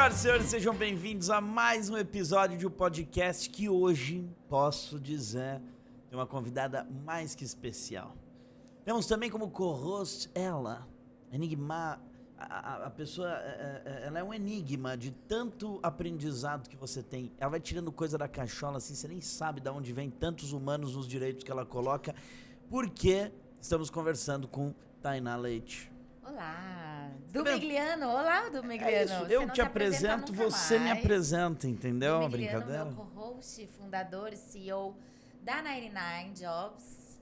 Senhoras e senhores, sejam bem-vindos a mais um episódio de um podcast que hoje, posso dizer, tem uma convidada mais que especial. Temos também como co-host ela, enigma, a pessoa, ela é um enigma de tanto aprendizado que você tem. Ela vai tirando coisa da cachola assim, você nem sabe de onde vem tantos humanos nos direitos que ela coloca, porque estamos conversando com Tainá Leite. Olá, Dumigliano, olá Dumigliano. É isso, eu te apresento, você me apresenta, entendeu? Dumigliano, Brincadeira. meu co-host, fundador e CEO da 99 Jobs.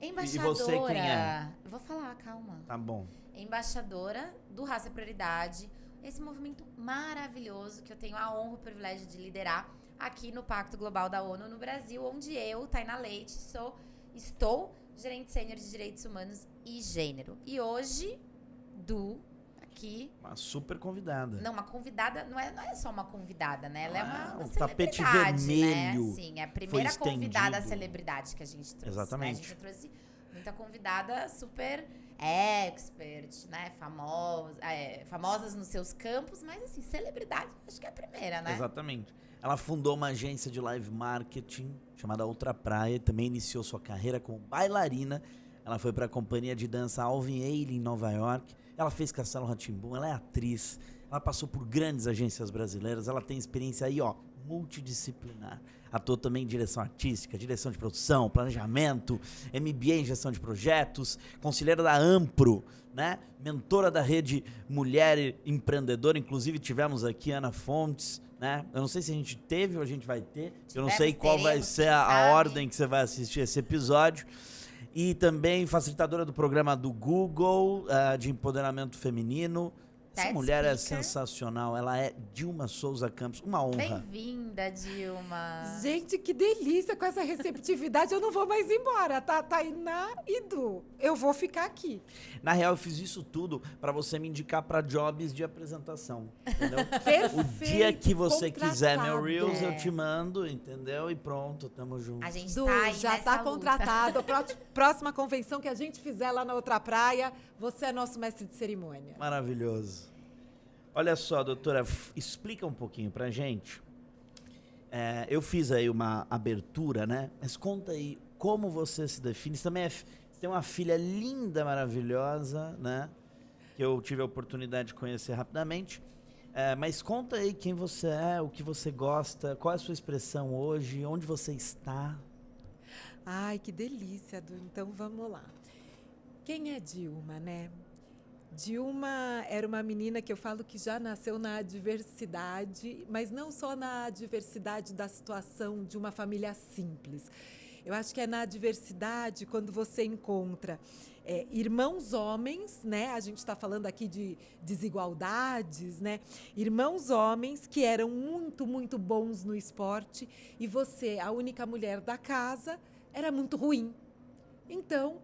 Embaixadora. E você quem é? Eu vou falar, calma. Tá bom. Embaixadora do Raça Prioridade, esse movimento maravilhoso que eu tenho a honra e o privilégio de liderar aqui no Pacto Global da ONU no Brasil, onde eu, Tainá Leite, estou gerente sênior de Direitos Humanos e Gênero. E hoje, aqui... Uma super convidada. Não, uma convidada, não é só uma convidada, né? Ela é uma tapete celebridade, vermelho. né? Sim, é a primeira foi convidada estendido. celebridade que a gente trouxe. Exatamente. Né? A gente trouxe muita convidada super expert, né? Famosas nos seus campos, mas assim, celebridade, acho que é a primeira, né? Exatamente. Ela fundou uma agência de live marketing chamada Outra Praia, também iniciou sua carreira como bailarina. Ela foi para a companhia de dança Alvin Ailey em Nova York. Ela fez Castelo Rá-Tim-Bum, ela é atriz. Ela passou por grandes agências brasileiras. Ela tem experiência aí, ó, multidisciplinar. Atuou também em direção artística, direção de produção, planejamento, MBA em gestão de projetos, conselheira da Ampro, né? Mentora da rede Mulher Empreendedora. Inclusive tivemos aqui Ana Fontes, né? Eu não sei se a gente teve ou a gente vai ter. Eu não sei qual vai ser a ordem que você vai assistir esse episódio. E também facilitadora do programa do Google, de empoderamento feminino. Essa mulher é sensacional, ela é Dilma Souza Campos, uma honra. Bem-vinda, Dilma. Gente, que delícia com essa receptividade, eu não vou mais embora, tá? Tainá e Du, eu vou ficar aqui. Na real, eu fiz isso tudo pra você me indicar pra jobs de apresentação, entendeu? Perfeito, o dia que você quiser meu contratado. Reels, eu te mando, entendeu? E pronto, tamo junto. A gente Du, tá aí já nessa tá luta. contratado, próxima convenção que a gente fizer lá na Outra Praia, você é nosso mestre de cerimônia. Maravilhoso. Olha só, doutora, explica um pouquinho pra gente. Eu fiz aí uma abertura, né? Mas conta aí como você se define. Você também você tem uma filha linda, maravilhosa, né? Que eu tive a oportunidade de conhecer rapidamente. Mas conta aí quem você é, o que você gosta, qual é a sua expressão hoje, onde você está. Ai, que delícia, Du. Então vamos lá. Quem é Dilma, né? Dilma era uma menina que eu falo que já nasceu na adversidade, mas não só na adversidade da situação de uma família simples. Eu acho que é na adversidade quando você encontra irmãos homens, né? A gente está falando aqui de desigualdades, né? Irmãos homens que eram muito, muito bons no esporte e você, a única mulher da casa, era muito ruim. Então,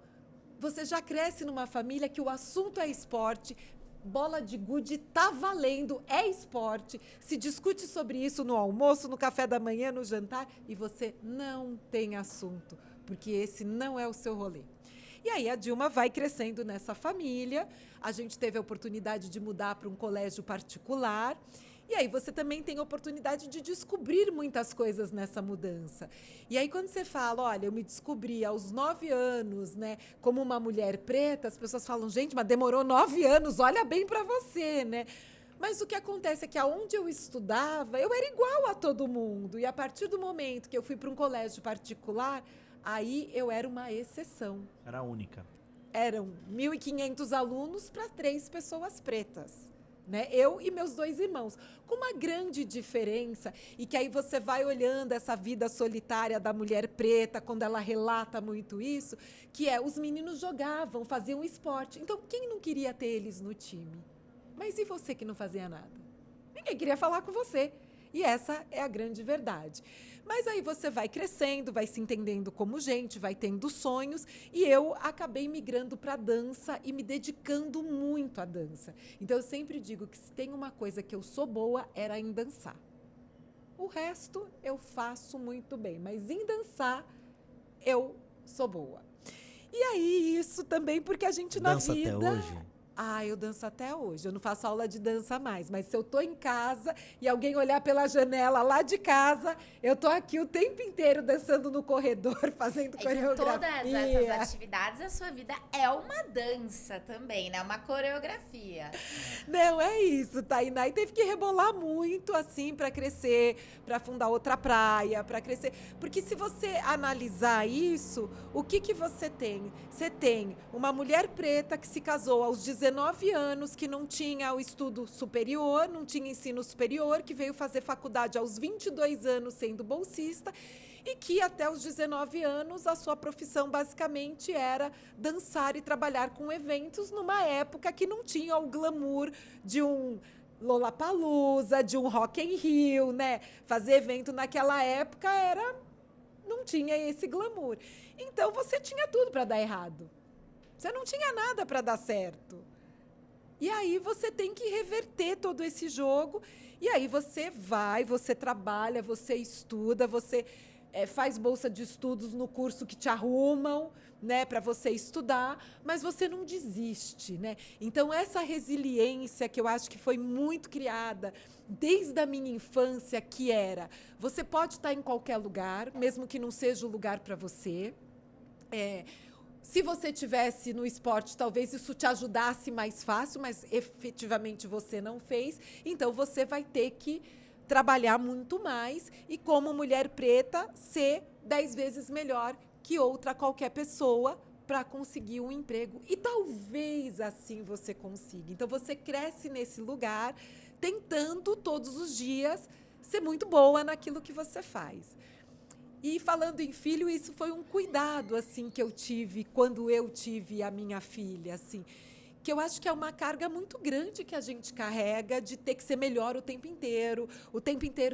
você já cresce numa família que o assunto é esporte, bola de gude tá valendo, é esporte, se discute sobre isso no almoço, no café da manhã, no jantar, e você não tem assunto, porque esse não é o seu rolê. E aí a Dilma vai crescendo nessa família, a gente teve a oportunidade de mudar para um colégio particular, e aí você também tem a oportunidade de descobrir muitas coisas nessa mudança. E aí quando você fala, olha, eu me descobri aos 9 anos, né, como uma mulher preta, as pessoas falam, gente, mas demorou 9 anos, olha bem para você, né? Mas o que acontece é que aonde eu estudava, eu era igual a todo mundo. E a partir do momento que eu fui para um colégio particular, aí eu era uma exceção. Era a única. Eram 1.500 alunos para 3 pessoas pretas. Né? Eu e meus 2 irmãos, com uma grande diferença, e que aí você vai olhando essa vida solitária da mulher preta, quando ela relata muito isso, que os meninos jogavam, faziam esporte. Então, quem não queria ter eles no time? Mas e você que não fazia nada? Ninguém queria falar com você. E essa é a grande verdade. Mas aí você vai crescendo, vai se entendendo como gente, vai tendo sonhos. E eu acabei migrando para a dança e me dedicando muito à dança. Então, eu sempre digo que se tem uma coisa que eu sou boa, era em dançar. O resto eu faço muito bem, mas em dançar eu sou boa. E aí, isso também porque a gente Dança na vida... até hoje? Eu danço até hoje. Eu não faço aula de dança mais, mas se eu tô em casa e alguém olhar pela janela lá de casa, eu tô aqui o tempo inteiro dançando no corredor, fazendo coreografia. Todas essas atividades, a sua vida é uma dança também, né? Uma coreografia. Não, é isso, Tainá. E teve que rebolar muito, assim, para crescer, para fundar outra praia, para crescer. Porque se você analisar isso, o que você tem? Você tem uma mulher preta que se casou aos 19 anos, que não tinha o estudo superior, não tinha ensino superior, que veio fazer faculdade aos 22 anos sendo bolsista, e que até os 19 anos a sua profissão basicamente era dançar e trabalhar com eventos numa época que não tinha o glamour de um Lollapalooza, de um Rock in Rio, né? Fazer evento naquela época não tinha esse glamour. Então você tinha tudo para dar errado. Você não tinha nada para dar certo. E aí você tem que reverter todo esse jogo. E aí você vai, você trabalha, você estuda, você faz bolsa de estudos no curso que te arrumam, né, para você estudar, mas você não desiste, né? Então essa resiliência que eu acho que foi muito criada desde a minha infância, que era, você pode estar em qualquer lugar, mesmo que não seja o lugar para você. Se você tivesse no esporte, talvez isso te ajudasse mais fácil, mas efetivamente você não fez. Então, você vai ter que trabalhar muito mais e, como mulher preta, ser 10 vezes melhor que qualquer pessoa para conseguir um emprego. E talvez assim você consiga. Então, você cresce nesse lugar, tentando todos os dias ser muito boa naquilo que você faz. E falando em filho, isso foi um cuidado assim que eu tive quando eu tive a minha filha, assim, que eu acho que é uma carga muito grande que a gente carrega de ter que ser melhor o tempo inteiro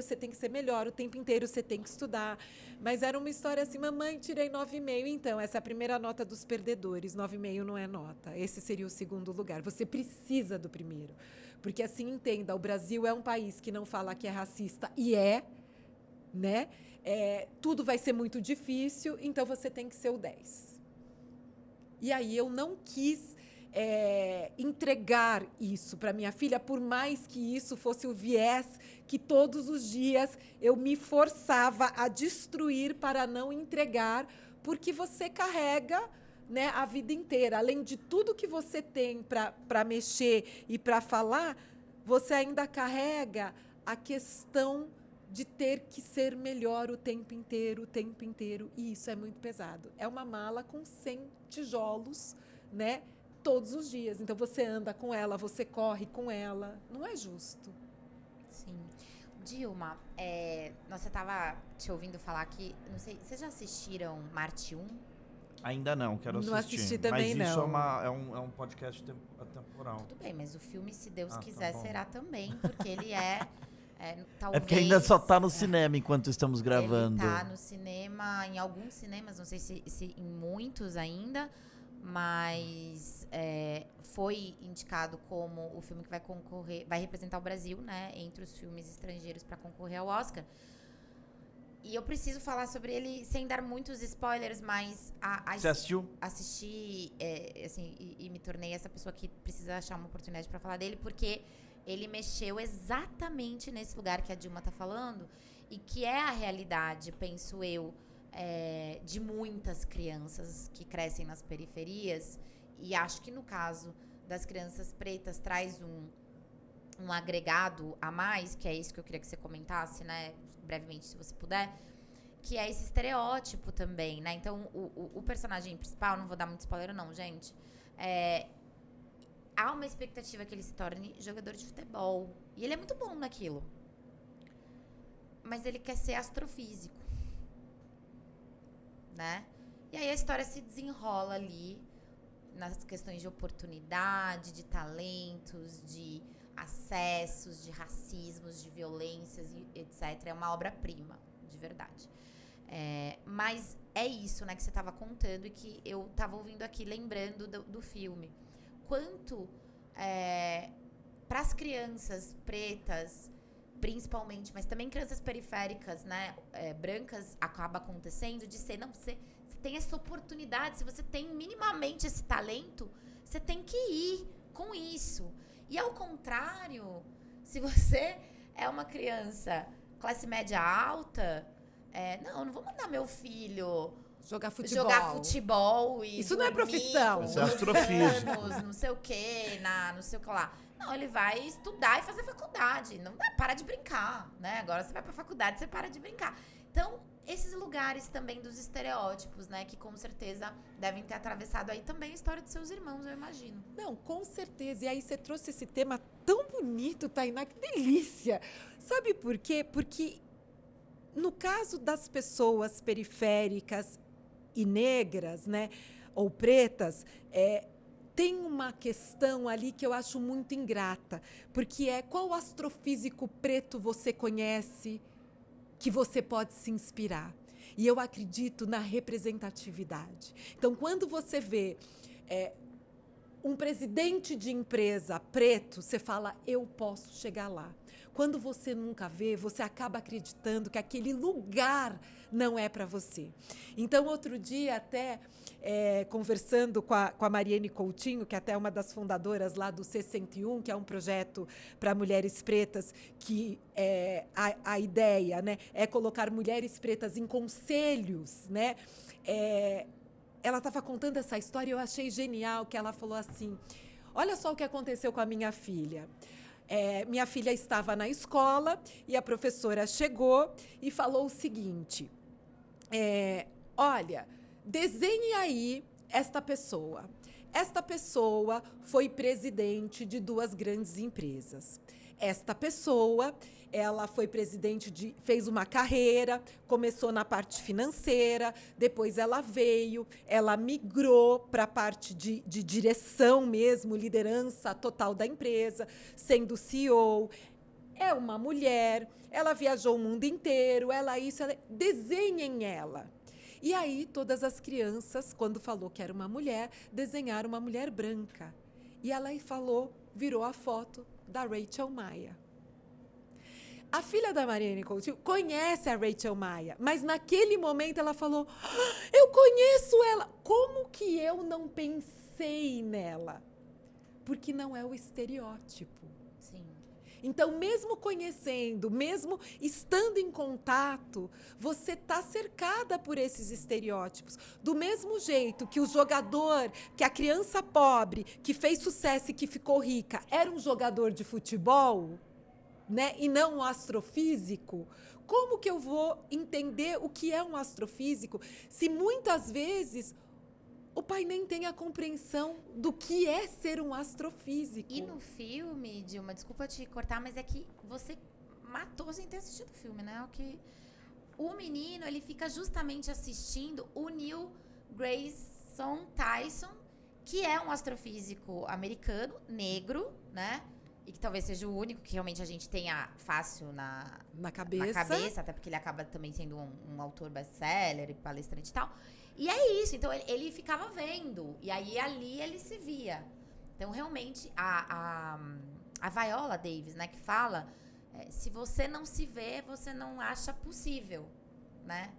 você tem que ser melhor, o tempo inteiro você tem que estudar. Mas era uma história assim, mamãe, tirei 9,5, então essa é a primeira nota dos perdedores, 9,5 não é nota, esse seria o segundo lugar, você precisa do primeiro, porque assim, entenda, o Brasil é um país que não fala que é racista, e né? Tudo vai ser muito difícil, então você tem que ser o 10. E aí eu não quis entregar isso para minha filha, por mais que isso fosse o viés que todos os dias eu me forçava a destruir para não entregar, porque você carrega, né, a vida inteira. Além de tudo que você tem para mexer e para falar, você ainda carrega a questão de ter que ser melhor o tempo inteiro, e isso é muito pesado. É uma mala com 100 tijolos, né, todos os dias. Então, você anda com ela, você corre com ela. Não é justo. Sim. Dilma, você estava te ouvindo falar que, não sei, vocês já assistiram Marte 1? Ainda não, quero assistir. Não assisti também, mas isso não. é um podcast atemporal. Tudo bem, mas o filme, se Deus Tá quiser, bom. será também, porque ele talvez... É porque ainda só tá no cinema enquanto estamos gravando. Ele tá no cinema, em alguns cinemas, não sei se em muitos ainda, mas foi indicado como o filme que vai representar o Brasil, né, entre os filmes estrangeiros para concorrer ao Oscar. E eu preciso falar sobre ele sem dar muitos spoilers, mas Você assistiu? assisti, assim, e me tornei essa pessoa que precisa achar uma oportunidade para falar dele, porque ele mexeu exatamente nesse lugar que a Dilma tá falando e que é a realidade, penso eu, de muitas crianças que crescem nas periferias. E acho que no caso das crianças pretas traz um agregado a mais, que é isso que eu queria que você comentasse, né, brevemente, se você puder, que é esse estereótipo também, né? Então, o personagem principal, não vou dar muito spoiler não, gente, há uma expectativa que ele se torne jogador de futebol. E ele é muito bom naquilo. Mas ele quer ser astrofísico, né? E aí a história se desenrola ali nas questões de oportunidade, de talentos, de acessos, de racismos, de violências, etc. É uma obra-prima, de verdade. Mas é isso, né, que você estava contando e que eu estava ouvindo aqui, lembrando do filme. Quanto para as crianças pretas, principalmente, mas também crianças periféricas, né, brancas, acaba acontecendo de ser, não, você tem essa oportunidade, se você tem minimamente esse talento, você tem que ir com isso. E ao contrário, se você é uma criança classe média alta, não vou mandar meu filho Jogar futebol. jogar futebol e Isso não é profissão. Isso é astrofísico. não sei o quê, não sei o que lá. Não, ele vai estudar e fazer faculdade. Não dá, para de brincar, né? Agora você vai pra faculdade, você para de brincar. Então, esses lugares também dos estereótipos, né? Que com certeza devem ter atravessado aí também a história dos seus irmãos, eu imagino. Não, com certeza. E aí você trouxe esse tema tão bonito, Tainá, que delícia. Sabe por quê? Porque no caso das pessoas periféricas e negras, né, ou pretas, tem uma questão ali que eu acho muito ingrata, porque qual astrofísico preto você conhece que você pode se inspirar? E eu acredito na representatividade. Então, quando você vê um presidente de empresa preto, você fala, eu posso chegar lá. Quando você nunca vê, você acaba acreditando que aquele lugar não é para você. Então, outro dia, até conversando com a Mariene Coutinho, que até é uma das fundadoras lá do C101, que é um projeto para mulheres pretas, que a ideia, né, é colocar mulheres pretas em conselhos, né? Ela estava contando essa história e eu achei genial, que ela falou assim, olha só o que aconteceu com a minha filha. Minha filha estava na escola e a professora chegou e falou o seguinte, olha, desenhe aí esta pessoa. Esta pessoa foi presidente de 2 grandes empresas. Esta pessoa, ela foi presidente fez uma carreira, começou na parte financeira, depois ela migrou para a parte de direção mesmo, liderança total da empresa, sendo CEO. É uma mulher, ela viajou o mundo inteiro, desenhem ela. E aí, todas as crianças, quando falou que era uma mulher, desenharam uma mulher branca. E ela virou a foto da Rachel Maia. A filha da Mariene Coutinho conhece a Rachel Maia, mas naquele momento ela falou, eu conheço ela. Como que eu não pensei nela? Porque não é o estereótipo. Sim. Então, mesmo conhecendo, mesmo estando em contato, você está cercada por esses estereótipos. Do mesmo jeito que o jogador, que a criança pobre, que fez sucesso e que ficou rica, era um jogador de futebol, né, e não um astrofísico, como que eu vou entender o que é um astrofísico se muitas vezes o pai nem tem a compreensão do que é ser um astrofísico? E no filme, Dilma, desculpa te cortar, mas é que você matou sem ter assistido o filme, né? O menino, ele fica justamente assistindo o Neil Grayson Tyson, que é um astrofísico americano, negro, né? E que talvez seja o único que realmente a gente tenha fácil na cabeça, até porque ele acaba também sendo um autor best-seller e palestrante e tal. E é isso, então ele ficava vendo, e aí ali ele se via. Então, realmente, a Viola Davis, né, que fala, se você não se vê, você não acha possível, né?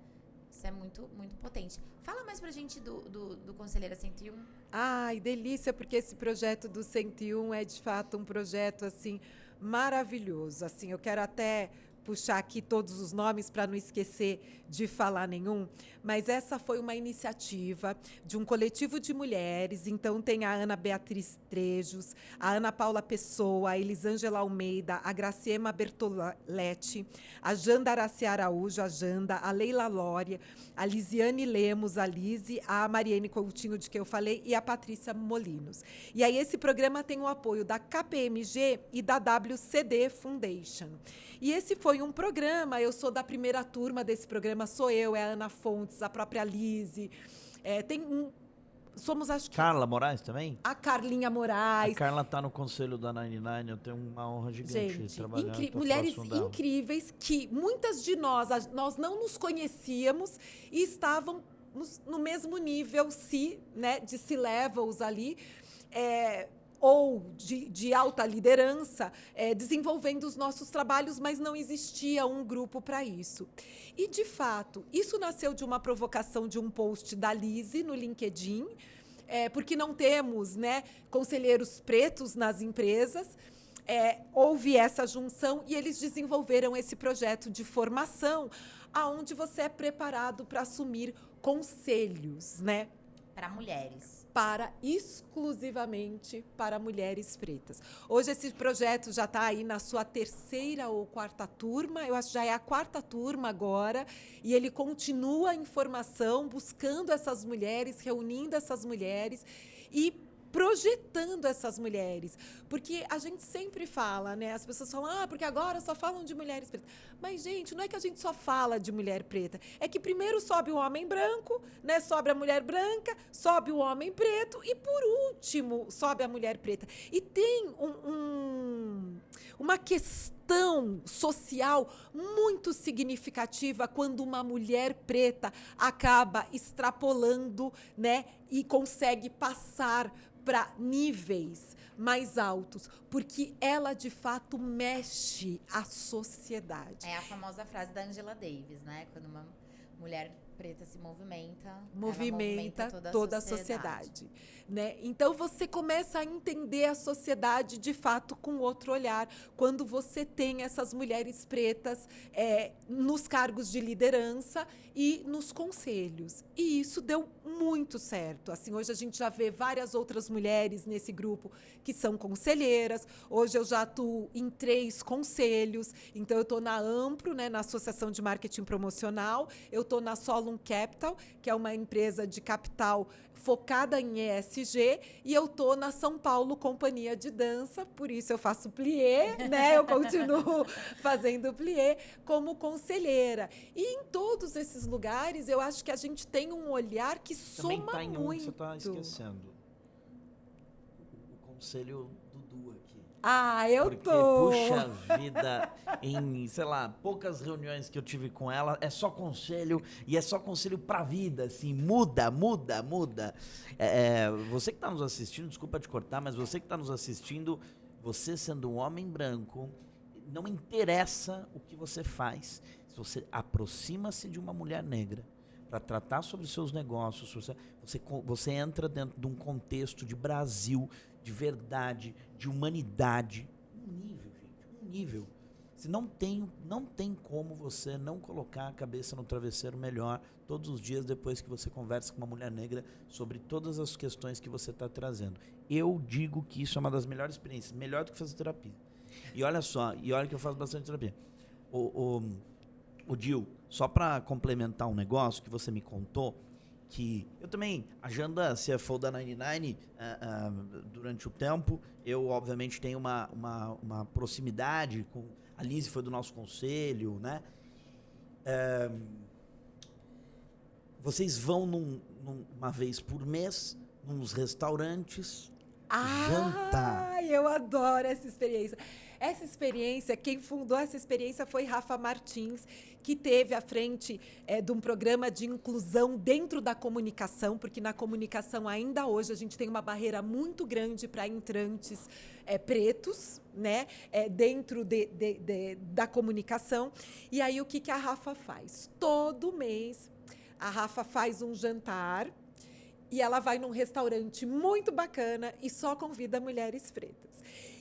Isso é muito, muito potente. Fala mais pra gente do Conselheira 101. Ai, delícia, porque esse projeto do 101 é, de fato, um projeto, assim, maravilhoso. Assim, eu quero até puxar aqui todos os nomes para não esquecer de falar nenhum, mas essa foi uma iniciativa de um coletivo de mulheres. Então tem a Ana Beatriz Trejos, a Ana Paula Pessoa, a Elisângela Almeida, a Graciema Bertoletti, a Janda Aracia Araújo, a Janda, a Leila Lória, a Lisiane Lemos, a Lise, a Mariene Coutinho, de que eu falei, e a Patrícia Molinos. E aí esse programa tem o apoio da KPMG e da WCD Foundation. E esse foi um programa, eu sou da primeira turma desse programa, sou eu, é a Ana Fontes, a própria Lise, somos, acho que... Carla Moraes também? A Carlinha Moraes. A Carla tá no conselho da 99, eu tenho uma honra gigante de trabalhar. Mulheres incríveis que muitas de nós não nos conhecíamos e estavam no mesmo nível, né, de C-levels ali, ou de alta liderança, desenvolvendo os nossos trabalhos, mas não existia um grupo para isso. E, de fato, isso nasceu de uma provocação de um post da Lise no LinkedIn, porque não temos, né, conselheiros pretos nas empresas. Houve essa junção e eles desenvolveram esse projeto de formação, aonde você é preparado para assumir conselhos, né? Para mulheres. Exclusivamente para mulheres pretas. Hoje esse projeto já está aí na sua 3ª ou 4ª turma, eu acho que já é a 4ª turma agora, e ele continua em formação, buscando essas mulheres, reunindo essas mulheres e projetando essas mulheres, porque a gente sempre fala, né? As pessoas falam, porque agora só falam de mulheres pretas. Mas, gente, não é que a gente só fala de mulher preta, é que primeiro sobe o homem branco, né? Sobe a mulher branca, sobe o homem preto e, por último, sobe a mulher preta. E tem uma questão social muito significativa quando uma mulher preta acaba extrapolando, né? E consegue passar para níveis mais altos, porque ela, de fato, mexe a sociedade. É a famosa frase da Angela Davis, né? Quando uma mulher preta se movimenta, ela movimenta movimenta toda a sociedade. Né? Então, você começa a entender a sociedade, de fato, com outro olhar, quando você tem essas mulheres pretas nos cargos de liderança e nos conselhos. E isso deu muito certo. Assim, hoje a gente já vê várias outras mulheres nesse grupo que são conselheiras. Hoje eu já atuo em 3 conselhos. Então, eu estou na Ampro, né, na Associação de Marketing Promocional. Eu estou na Solon Capital, que é uma empresa de capital focada em ESG, e eu estou na São Paulo Companhia de Dança, por isso eu faço plié, né? Eu continuo fazendo plié como conselheira. E em todos esses lugares, eu acho que a gente tem um olhar que Também soma tá em muito. Você está esquecendo. O conselho Dudu aqui. Eu Porque, tô. puxa vida, em, sei lá, poucas reuniões que eu tive com ela, é só conselho, e é só conselho pra vida, assim, muda. Você que tá nos assistindo, desculpa te cortar, mas você que tá nos assistindo, você sendo um homem branco, não interessa o que você faz. Se você aproxima-se de uma mulher negra para tratar sobre seus negócios, você entra dentro de um contexto de Brasil, de verdade, de humanidade. Um nível, gente, um nível. Não tem como você não colocar a cabeça no travesseiro melhor todos os dias depois que você conversa com uma mulher negra sobre todas as questões que você está trazendo. Eu digo que isso é uma das melhores experiências, melhor do que fazer terapia. E olha só, olha que eu faço bastante terapia. O Dil, só para complementar um negócio que você me contou, que eu também, a Janda CFO da 99, durante o tempo, eu obviamente tenho uma proximidade com a Lise, foi do nosso conselho, né? Vocês vão uma vez por mês, nos restaurantes, jantar. Eu adoro essa experiência. Essa experiência, quem fundou essa experiência foi Rafa Martins, que teve à frente de um programa de inclusão dentro da comunicação, porque na comunicação ainda hoje a gente tem uma barreira muito grande para entrantes pretos, né, dentro da comunicação. E aí o que a Rafa faz? Todo mês a Rafa faz um jantar e ela vai num restaurante muito bacana e só convida mulheres pretas.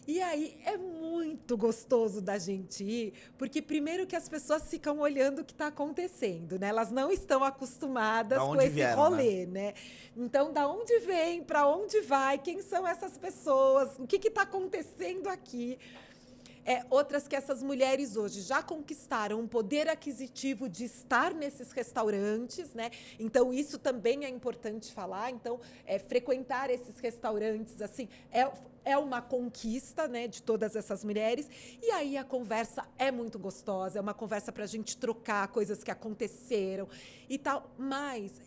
E aí é muito gostoso da gente ir, porque primeiro que as pessoas ficam olhando o que está acontecendo, né? Elas não estão acostumadas com esse rolê, né? Então, da onde vem, para onde vai, quem são essas pessoas, o que está acontecendo aqui? Outras que essas mulheres hoje já conquistaram um poder aquisitivo de estar nesses restaurantes, né? Então, isso também é importante falar. Então, frequentar esses restaurantes, assim, é uma conquista, né, de todas essas mulheres. E aí a conversa é muito gostosa, é uma conversa para a gente trocar coisas que aconteceram e tal. Mas,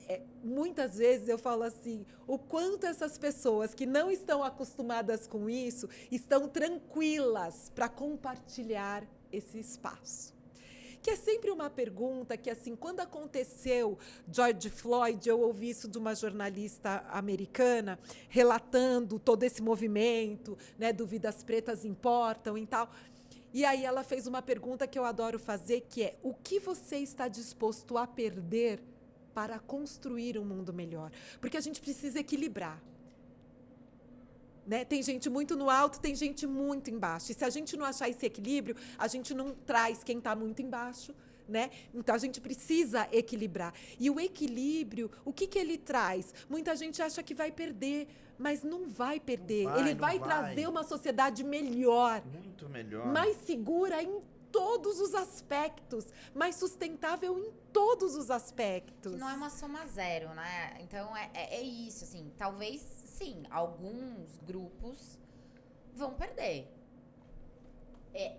muitas vezes eu falo assim, o quanto essas pessoas que não estão acostumadas com isso estão tranquilas para compartilhar esse espaço. Que é sempre uma pergunta que, assim, quando aconteceu George Floyd, eu ouvi isso de uma jornalista americana, relatando todo esse movimento, né, do Vidas Pretas Importam e tal. E aí ela fez uma pergunta que eu adoro fazer, que é: o que você está disposto a perder para construir um mundo melhor? Porque a gente precisa equilibrar. né? Tem gente muito no alto, tem gente muito embaixo. E se a gente não achar esse equilíbrio, a gente não traz quem está muito embaixo, né? Então, a gente precisa equilibrar. E o equilíbrio, o que ele traz? Muita gente acha que vai perder, mas não vai perder. Ele vai trazer uma sociedade melhor. Muito melhor. Mais segura em todos os aspectos. Mais sustentável em todos os aspectos. Que não é uma soma zero, né? Então, é isso, assim. Talvez, sim, alguns grupos vão perder.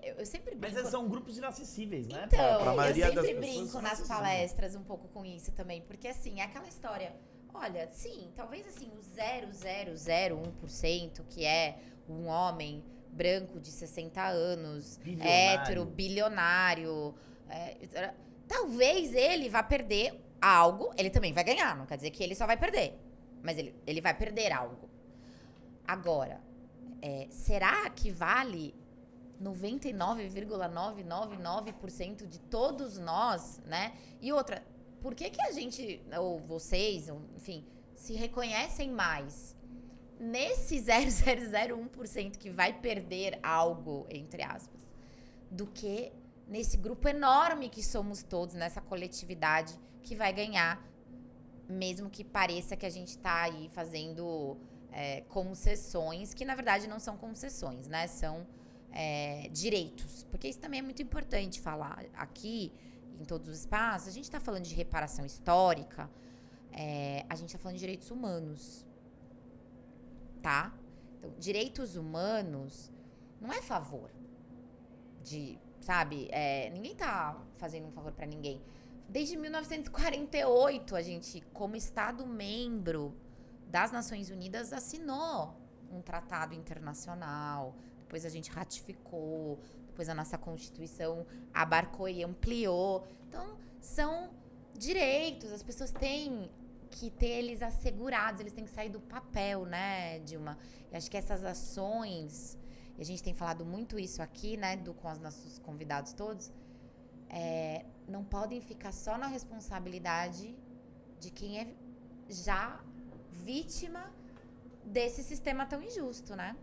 Eu sempre brinco... Mas são grupos inacessíveis, né? Então, pra maioria eu das sempre pessoas brinco nas palestras um pouco com isso também. Porque, assim, é aquela história... Olha, sim, talvez, assim, o 0,001%, que é um homem branco de 60 anos, hétero, bilionário... talvez ele vá perder algo. Ele também vai ganhar, não quer dizer que ele só vai perder. Mas ele vai perder algo. Agora, será que vale 99,999% de todos nós, né? E outra, por que a gente, ou vocês, enfim, se reconhecem mais nesse 0,001% que vai perder algo, entre aspas, do que nesse grupo enorme que somos todos, nessa coletividade que vai ganhar, mesmo que pareça que a gente tá aí fazendo concessões, que na verdade não são concessões, né? São direitos. Porque isso também é muito importante falar aqui, em todos os espaços. A gente tá falando de reparação histórica, a gente tá falando de direitos humanos. Tá? Então, direitos humanos não é favor de, sabe? Ninguém tá fazendo um favor pra ninguém. Desde 1948, a gente, como Estado membro das Nações Unidas, assinou um tratado internacional. Depois a gente ratificou. Depois a nossa Constituição abarcou e ampliou. Então, são direitos. As pessoas têm que ter eles assegurados. Eles têm que sair do papel, né, Dilma? E acho que essas ações... E a gente tem falado muito isso aqui, né, com os nossos convidados todos. Não podem ficar só na responsabilidade de quem é já vítima desse sistema tão injusto, né?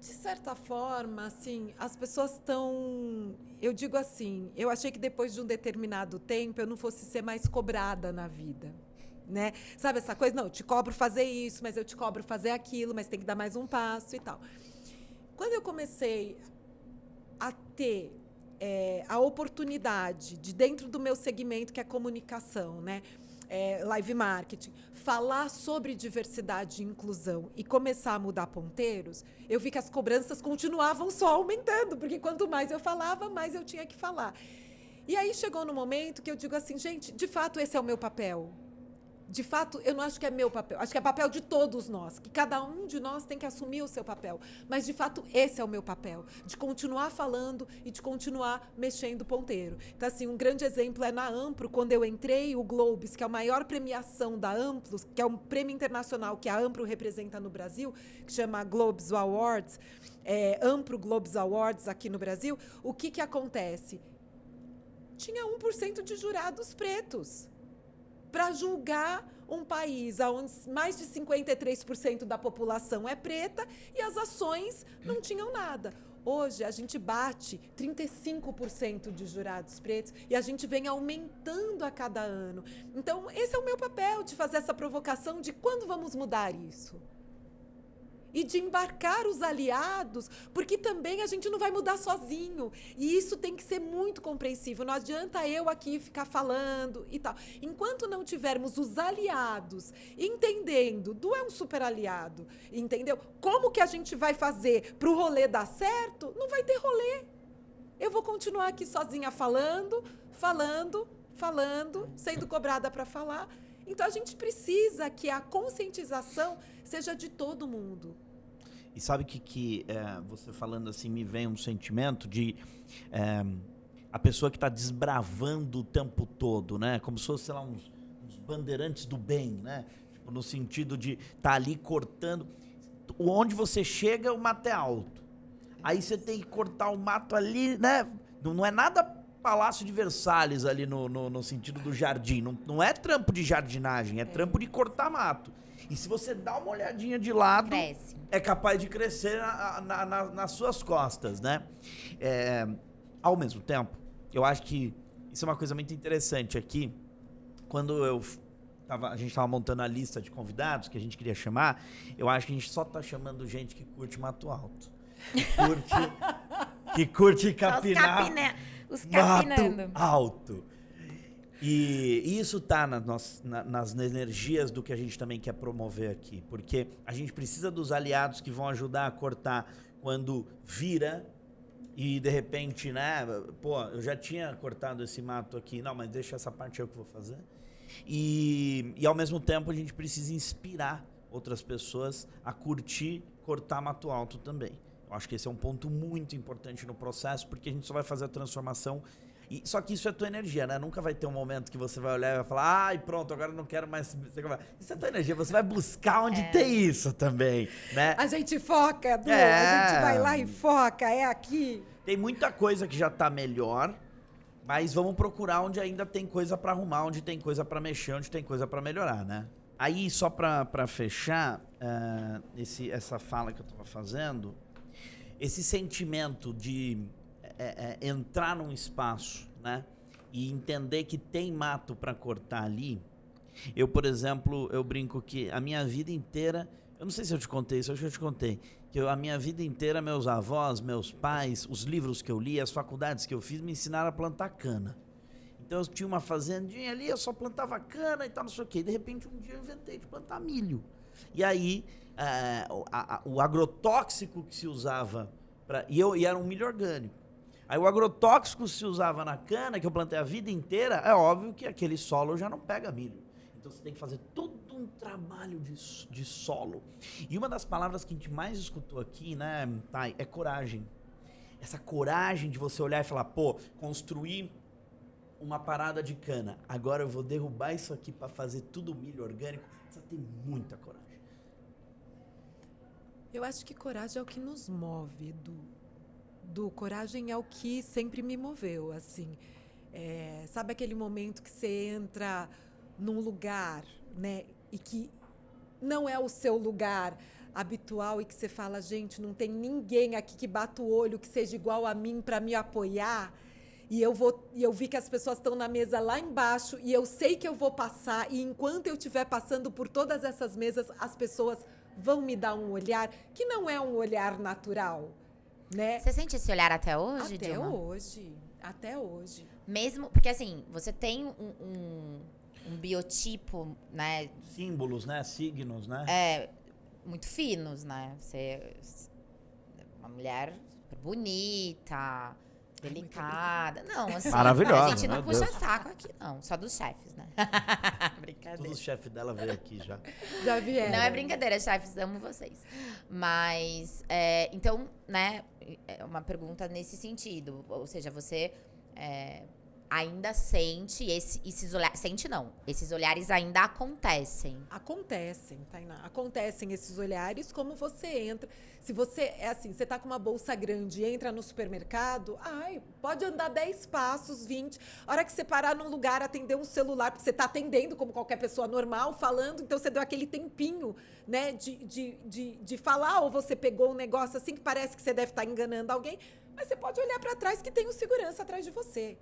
De certa forma, assim, as pessoas estão... Eu digo assim, eu achei que depois de um determinado tempo eu não fosse ser mais cobrada na vida, né? Sabe essa coisa? Não, eu te cobro fazer isso, mas eu te cobro fazer aquilo, mas tem que dar mais um passo e tal. Quando eu comecei a ter a oportunidade de, dentro do meu segmento, que é comunicação, né? Live marketing, falar sobre diversidade e inclusão e começar a mudar ponteiros, eu vi que as cobranças continuavam só aumentando, porque quanto mais eu falava, mais eu tinha que falar. E aí chegou no momento que eu digo assim, gente, de fato esse é o meu papel. De fato, eu não acho que é meu papel, acho que é papel de todos nós, que cada um de nós tem que assumir o seu papel. Mas, de fato, esse é o meu papel, de continuar falando e de continuar mexendo o ponteiro. Então, assim, um grande exemplo é na Ampro, quando eu entrei, o Globes, que é a maior premiação da Amplo, que é um prêmio internacional que a Ampro representa no Brasil, que chama Globes Awards, Ampro Globes Awards aqui no Brasil. O que acontece? Tinha 1% de jurados pretos para julgar um país onde mais de 53% da população é preta e as ações não tinham nada. Hoje, a gente bate 35% de jurados pretos e a gente vem aumentando a cada ano. Então, esse é o meu papel, de fazer essa provocação de quando vamos mudar isso. E de embarcar os aliados, porque também a gente não vai mudar sozinho. E isso tem que ser muito compreensível. Não adianta eu aqui ficar falando e tal. Enquanto não tivermos os aliados entendendo, Du é um super aliado, entendeu? Como que a gente vai fazer para o rolê dar certo? Não vai ter rolê. Eu vou continuar aqui sozinha falando, sendo cobrada para falar. Então, a gente precisa que a conscientização seja de todo mundo. E sabe que você falando assim, me vem um sentimento de a pessoa que está desbravando o tempo todo, né? Como se fosse, sei lá, uns bandeirantes do bem, né? Tipo, no sentido de estar ali cortando. Onde você chega, o mato é alto. Aí você tem que cortar o mato ali, né? Não é nada Palácio de Versalhes ali no sentido do jardim. Não é trampo de jardinagem, é trampo de cortar mato. E se você dá uma olhadinha de lado, Cresce. é capaz de crescer nas suas costas, né? Ao mesmo tempo, eu acho que isso é uma coisa muito interessante aqui. Quando a gente estava montando a lista de convidados que a gente queria chamar, eu acho que a gente só tá chamando gente que curte mato alto. Que curte capinar Os mato capinando. alto. E isso tá nas energias do que a gente também quer promover aqui. Porque a gente precisa dos aliados que vão ajudar a cortar quando vira e de repente, né? Pô, eu já tinha cortado esse mato aqui. Não, mas deixa essa parte eu que vou fazer. E ao mesmo tempo a gente precisa inspirar outras pessoas a curtir cortar mato alto também. Eu acho que esse é um ponto muito importante no processo, porque a gente só vai fazer a transformação. Só que isso é tua energia, né? Nunca vai ter um momento que você vai olhar e vai falar, ai, pronto, agora eu não quero mais. Isso é tua energia, você vai buscar onde tem isso também, né? A gente foca, Edu, a gente vai lá e foca, é aqui. Tem muita coisa que já tá melhor, mas vamos procurar onde ainda tem coisa pra arrumar, onde tem coisa pra mexer, onde tem coisa pra melhorar, né? Aí, só pra fechar essa fala que eu tava fazendo, esse sentimento de entrar num espaço, né, e entender que tem mato para cortar ali. Eu, por exemplo, eu brinco que a minha vida inteira, eu não sei se eu te contei isso, acho que eu te contei, que a minha vida inteira, meus avós, meus pais, os livros que eu li, as faculdades que eu fiz, me ensinaram a plantar cana. Então eu tinha uma fazendinha ali, eu só plantava cana e tal, não sei o quê. E de repente um dia eu inventei de plantar milho. E aí o agrotóxico que se usava, e era um milho orgânico. Aí o agrotóxico se usava na cana, que eu plantei a vida inteira, é óbvio que aquele solo já não pega milho. Então você tem que fazer todo um trabalho de solo. E uma das palavras que a gente mais escutou aqui, né, Thay, é coragem. Essa coragem de você olhar e falar, pô, construir uma parada de cana, agora eu vou derrubar isso aqui para fazer tudo milho orgânico. Você tem muita coragem. Eu acho que coragem é o que nos move, Edu. Coragem é o que sempre me moveu, assim. Sabe aquele momento que você entra num lugar, né, e que não é o seu lugar habitual e que você fala, gente, não tem ninguém aqui que bata o olho, que seja igual a mim para me apoiar. E eu vi que as pessoas estão na mesa lá embaixo e eu sei que eu vou passar, e enquanto eu estiver passando por todas essas mesas, as pessoas vão me dar um olhar que não é um olhar natural, né? Você sente esse olhar até hoje, Até Dilma? hoje, até hoje. Mesmo, porque assim, você tem um biotipo, né? Símbolos, né? Signos, né? Muito finos, né? Você é uma mulher super bonita, delicada. Não, assim, maravilhosa, a gente não meu puxa Deus. saco aqui, não. Só dos chefes, né? Brincadeira. Todos os chefes dela veio aqui já. Já vieram. Não é brincadeira, chefes, amo vocês. Mas, então, né, é uma pergunta nesse sentido. Ou seja, você ainda sente esses olhares. Sente não, esses olhares ainda acontecem. Acontecem, Tainá. Acontecem esses olhares, como você entra. Se você, você tá com uma bolsa grande e entra no supermercado, pode andar 10 passos, 20. A hora que você parar num lugar, atender um celular, porque você tá atendendo como qualquer pessoa normal, falando, então você deu aquele tempinho, né, de falar, ou você pegou um negócio assim que parece que você deve estar enganando alguém, mas você pode olhar para trás que tem um segurança atrás de você.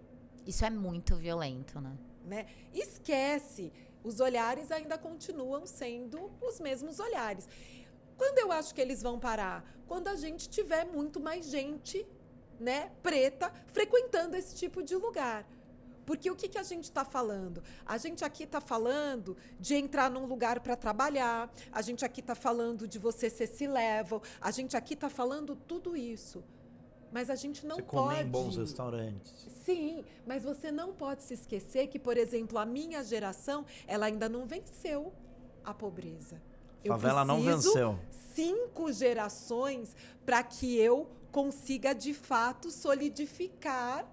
Isso é muito violento, né? Esquece. Os olhares ainda continuam sendo os mesmos olhares. Quando eu acho que eles vão parar? Quando a gente tiver muito mais gente, né, preta, frequentando esse tipo de lugar. Porque o que a gente está falando? A gente aqui está falando de entrar num lugar para trabalhar, a gente aqui está falando de você ser C-level, a gente aqui está falando tudo isso. Mas a gente não Você pode... comer em bons restaurantes. Sim, mas você não pode se esquecer que, por exemplo, a minha geração, ela ainda não venceu a pobreza. Favela não venceu. 5 gerações para que eu consiga, de fato, solidificar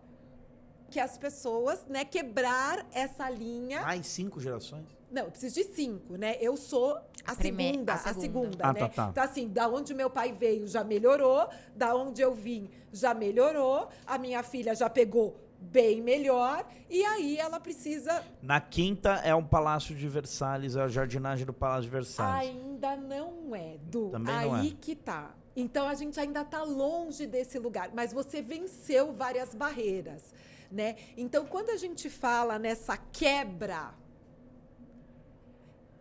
que as pessoas, né, quebrar essa linha. Mais 5 gerações? Não, eu preciso de 5, né? Eu sou a segunda, né? Tá. Então, assim, da onde meu pai veio já melhorou, da onde eu vim já melhorou, a minha filha já pegou bem melhor, e aí ela precisa... Na quinta é um Palácio de Versalhes, é a jardinagem do Palácio de Versalhes. Ainda não é, Du. Também aí não é. que tá. Então, a gente ainda está longe desse lugar, mas você venceu várias barreiras, né? Então, quando a gente fala nessa quebra,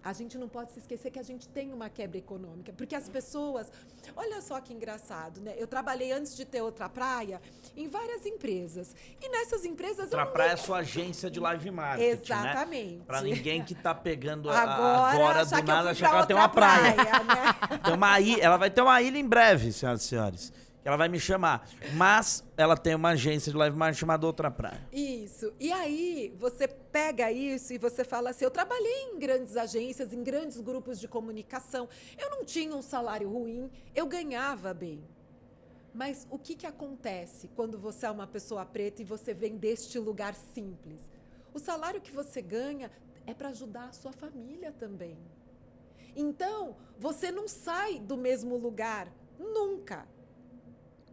a gente não pode se esquecer que a gente tem uma quebra econômica, porque as pessoas... Olha só que engraçado, né? Eu trabalhei, antes de ter Outra Praia, em várias empresas. E nessas empresas... Outra Praia é sua agência de live marketing, exatamente. né? Pra ninguém que tá pegando agora do nada, achar achar que ela tem uma praia. né? Tem uma ilha, ela vai ter uma ilha em breve, senhoras e senhores. Que ela vai me chamar. Mas ela tem uma agência de live marketing chamada Outra Praia. Isso. E aí, você pega isso e você fala assim, eu trabalhei em grandes agências, em grandes grupos de comunicação. Eu não tinha um salário ruim, eu ganhava bem. Mas o que acontece quando você é uma pessoa preta e você vem deste lugar simples? O salário que você ganha é para ajudar a sua família também. Então, você não sai do mesmo lugar nunca.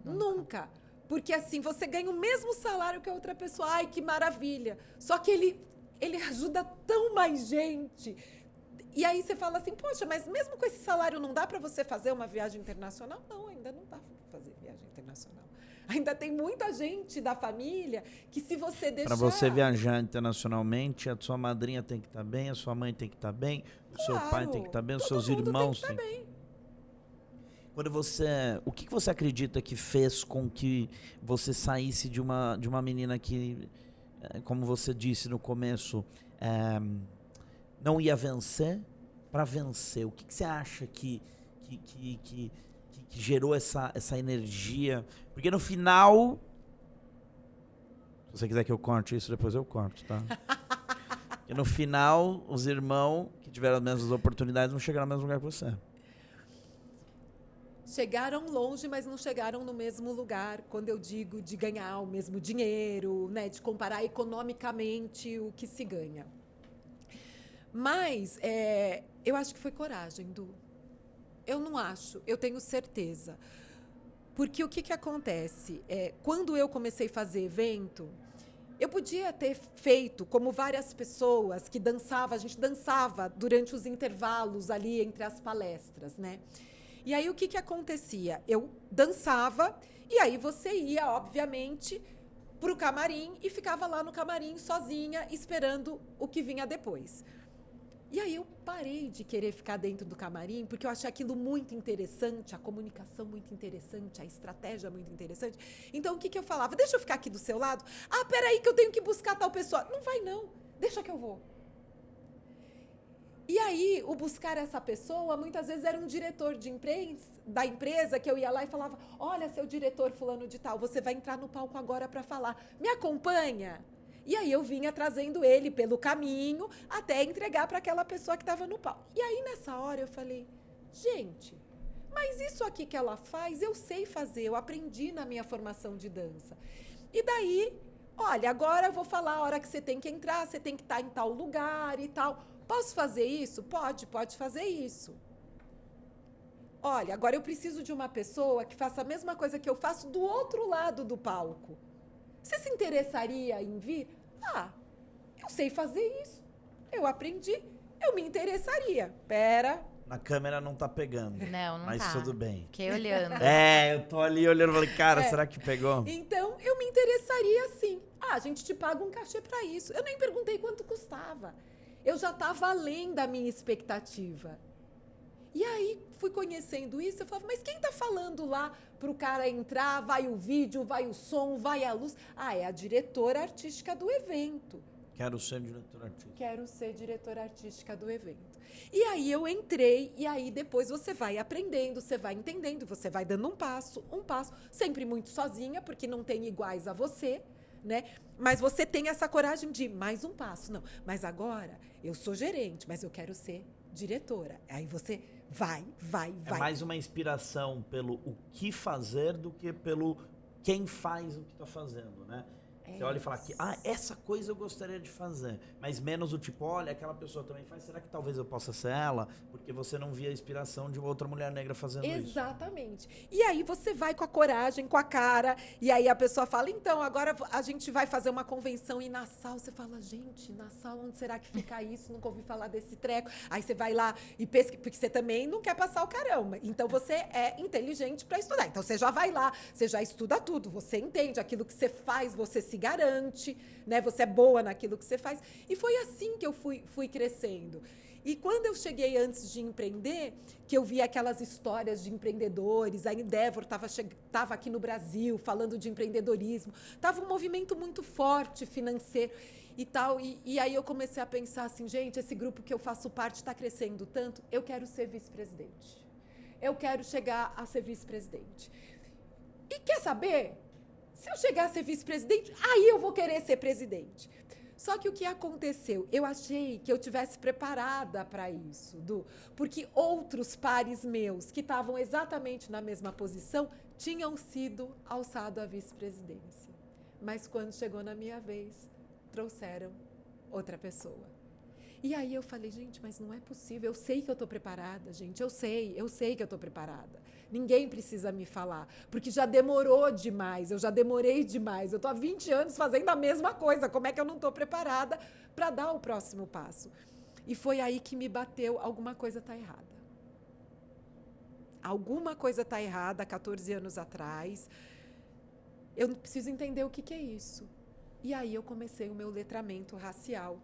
Nunca. Porque assim, você ganha o mesmo salário que a outra pessoa. Ai, que maravilha. Só que ele ajuda tão mais gente. E aí você fala assim, poxa, mas mesmo com esse salário não dá para você fazer uma viagem internacional? Não, ainda não dá para fazer viagem internacional. Ainda tem muita gente da família que, se você deixar... Para você viajar internacionalmente, a sua madrinha tem que estar bem, a sua mãe tem que estar bem, o seu pai tem que estar bem, os seus irmãos tem que estar bem. Quando o que você acredita que fez com que você saísse de uma menina que, como você disse no começo, não ia vencer para vencer? O que você acha que gerou essa energia? Porque no final, se você quiser que eu corte isso, depois eu corto, tá? Porque no final, os irmãos que tiveram as mesmas oportunidades não chegaram ao mesmo lugar que você. Chegaram longe, mas não chegaram no mesmo lugar, quando eu digo de ganhar o mesmo dinheiro, né, de comparar economicamente o que se ganha. Mas eu acho que foi coragem, Du. Eu não acho, eu tenho certeza. Porque o que acontece? Quando eu comecei a fazer evento, eu podia ter feito como várias pessoas que dançavam, a gente dançava durante os intervalos ali entre as palestras, né? E aí, o que acontecia? Eu dançava, e aí você ia, obviamente, para o camarim e ficava lá no camarim sozinha, esperando o que vinha depois. E aí, eu parei de querer ficar dentro do camarim, porque eu achei aquilo muito interessante, a comunicação muito interessante, a estratégia muito interessante. Então, o que eu falava? Deixa eu ficar aqui do seu lado. Ah, peraí que eu tenho que buscar tal pessoa. Não vai, não. Deixa que eu vou. E aí, o buscar essa pessoa, muitas vezes era um diretor da empresa, que eu ia lá e falava, olha, seu diretor fulano de tal, você vai entrar no palco agora para falar, me acompanha? E aí eu vinha trazendo ele pelo caminho até entregar para aquela pessoa que estava no palco. E aí, nessa hora, eu falei, gente, mas isso aqui que ela faz, eu sei fazer, eu aprendi na minha formação de dança. E daí, olha, agora eu vou falar a hora que você tem que entrar, você tem que estar em tal lugar e tal. Posso fazer isso? Pode fazer isso. Olha, agora eu preciso de uma pessoa que faça a mesma coisa que eu faço do outro lado do palco. Você se interessaria em vir? Ah, eu sei fazer isso. Eu aprendi. Eu me interessaria. Pera. Na câmera não tá pegando. Não mas tá. Mas tudo bem. Fiquei olhando. Eu tô ali olhando e falei, cara, será que pegou? Então, eu me interessaria sim. Ah, a gente te paga um cachê pra isso. Eu nem perguntei quanto custava. Eu já estava além da minha expectativa. E aí, fui conhecendo isso, eu falava, mas quem está falando lá para o cara entrar? Vai o vídeo, vai o som, vai a luz? Ah, é a diretora artística do evento. Quero ser diretora artística. Quero ser diretora artística do evento. E aí eu entrei, e aí depois você vai aprendendo, você vai entendendo, você vai dando um passo, sempre muito sozinha, porque não tem iguais a você, né? Mas você tem essa coragem de mais um passo. Não, mas agora eu sou gerente, mas eu quero ser diretora. Aí você vai. É mais uma inspiração pelo o que fazer do que pelo quem faz o que está fazendo, né? Você olha e fala que, essa coisa eu gostaria de fazer. Mas menos o tipo, olha, aquela pessoa também faz, será que talvez eu possa ser ela? Porque você não via a inspiração de outra mulher negra fazendo isso. Exatamente. E aí você vai com a coragem, com a cara, e aí a pessoa fala, então, agora a gente vai fazer uma convenção em Nassau. Você fala, gente, Nassau, onde será que fica isso? Nunca ouvi falar desse treco. Aí você vai lá e pesquisa, porque você também não quer passar o caramba. Então você é inteligente para estudar. Então você já vai lá, você já estuda tudo, você entende aquilo que você faz, você se garante, né? Você é boa naquilo que você faz. E foi assim que eu fui crescendo. E quando eu cheguei antes de empreender, que eu vi aquelas histórias de empreendedores, a Endeavor estava aqui no Brasil falando de empreendedorismo, estava um movimento muito forte financeiro e tal. E aí eu comecei a pensar assim, gente, esse grupo que eu faço parte está crescendo tanto, eu quero ser vice-presidente. Eu quero chegar a ser vice-presidente. E quer saber? Se eu chegar a ser vice-presidente, aí eu vou querer ser presidente. Só que o que aconteceu? Eu achei que eu tivesse preparada para isso, porque outros pares meus que estavam exatamente na mesma posição tinham sido alçados à vice-presidência. Mas quando chegou na minha vez, trouxeram outra pessoa. E aí eu falei, gente, mas não é possível. Eu sei que eu estou preparada, gente. Eu sei que eu estou preparada. Ninguém precisa me falar, porque já demorou demais, eu já demorei demais. Eu estou há 20 anos fazendo a mesma coisa. Como é que eu não estou preparada para dar o próximo passo? E foi aí que me bateu, alguma coisa está errada. Alguma coisa está errada há 14 anos atrás. Eu preciso entender o que é isso. E aí eu comecei o meu letramento racial.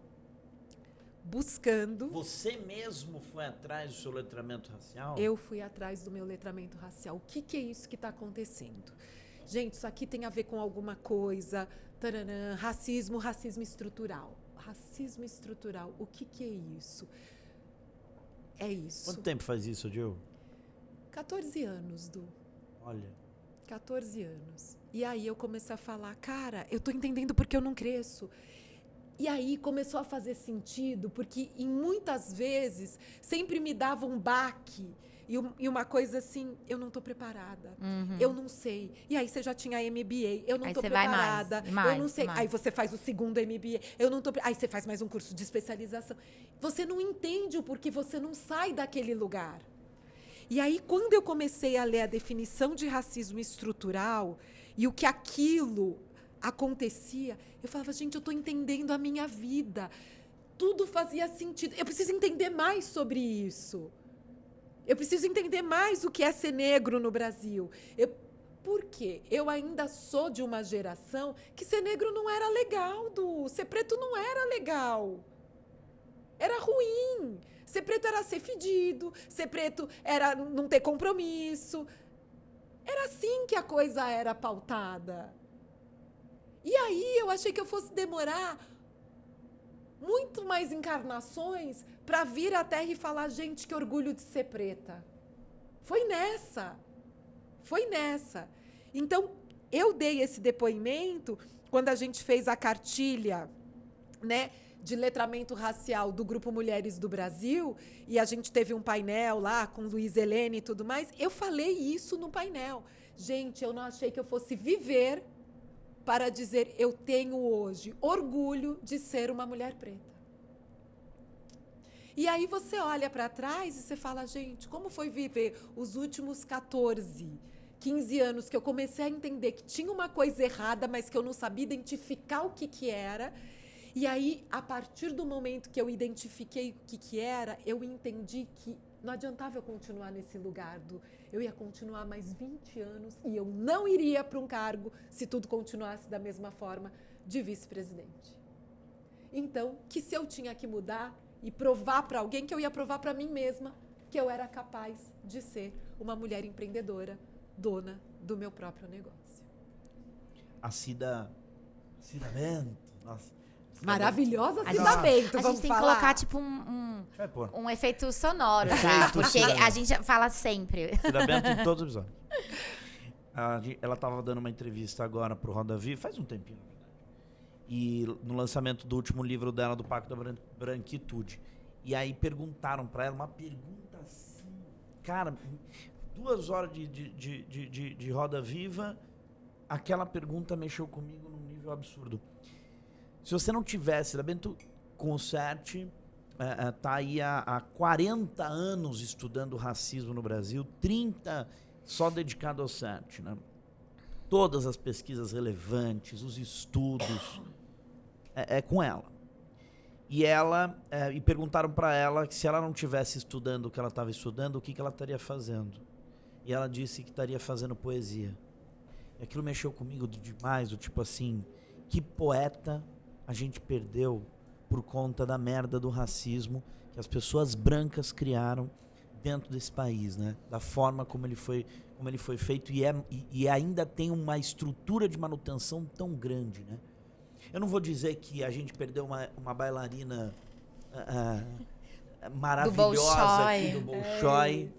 Buscando. Você mesmo foi atrás do seu letramento racial? Eu fui atrás do meu letramento racial. O que é isso que está acontecendo? Gente, isso aqui tem a ver com alguma coisa. Taranã, racismo estrutural. Racismo estrutural. O que é isso? É isso. Quanto tempo faz isso, Gil? 14 anos, Du. Olha. 14 anos. E aí eu comecei a falar, cara, eu tô entendendo porque eu não cresço. E aí começou a fazer sentido, porque em muitas vezes sempre me dava um baque e uma coisa assim, eu não tô preparada, eu não sei. E aí você já tinha MBA, eu não aí tô você preparada, vai mais, eu não sei. mais. Aí você faz o segundo MBA, eu não tô. Aí você faz mais um curso de especialização. Você não entende o porquê, você não sai daquele lugar. E aí quando eu comecei a ler a definição de racismo estrutural e o que aquilo acontecia, eu falava, gente, eu estou entendendo a minha vida. Tudo fazia sentido. Eu preciso entender mais sobre isso. Eu preciso entender mais o que é ser negro no Brasil. Por quê? Eu ainda sou de uma geração que ser negro não era legal, ser preto não era legal. Era ruim. Ser preto era ser fedido, ser preto era não ter compromisso. Era assim que a coisa era pautada. E aí eu achei que eu fosse demorar muito mais encarnações para vir à Terra e falar, gente, que orgulho de ser preta. Foi nessa. Então, eu dei esse depoimento quando a gente fez a cartilha, né, de letramento racial do Grupo Mulheres do Brasil, e a gente teve um painel lá com Luiz Helene e tudo mais. Eu falei isso no painel. Gente, eu não achei que eu fosse viver para dizer, eu tenho hoje orgulho de ser uma mulher preta. E aí você olha para trás e você fala, gente, como foi viver os últimos 14, 15 anos que eu comecei a entender que tinha uma coisa errada, mas que eu não sabia identificar o que era. E aí, a partir do momento que eu identifiquei o que era, eu entendi que não adiantava eu continuar nesse lugar eu ia continuar mais 20 anos e eu não iria para um cargo, se tudo continuasse da mesma forma, de vice-presidente. Então, que se eu tinha que mudar e provar para alguém, que eu ia provar para mim mesma que eu era capaz de ser uma mulher empreendedora, dona do meu próprio negócio. A Cida Bento, nossa. Maravilhosa Cida Bento, a vamos gente tem falar. que colocar tipo um efeito sonoro, tá? Porque a gente fala sempre. Cida Bento em todos os episódios. Ela estava dando uma entrevista agora pro Roda Viva, faz um tempinho, na verdade. E no lançamento do último livro dela, do Pacto da Branquitude. E aí perguntaram para ela uma pergunta assim, cara, 2 horas de Roda Viva, aquela pergunta mexeu comigo num nível absurdo. Se você não tivesse, da Bento Concerti, tá aí há 40 anos estudando racismo no Brasil, 30 só dedicado ao CERT, né? Todas as pesquisas relevantes, os estudos, é com ela. E perguntaram para ela que se ela não tivesse estudando o que ela estava estudando, o que ela estaria fazendo. E ela disse que estaria fazendo poesia. E aquilo mexeu comigo demais, do tipo assim, que poeta a gente perdeu por conta da merda do racismo que as pessoas brancas criaram dentro desse país, né? Da forma como ele foi feito e ainda tem uma estrutura de manutenção tão grande, né? Eu não vou dizer que a gente perdeu uma bailarina maravilhosa aqui do Bolshoi,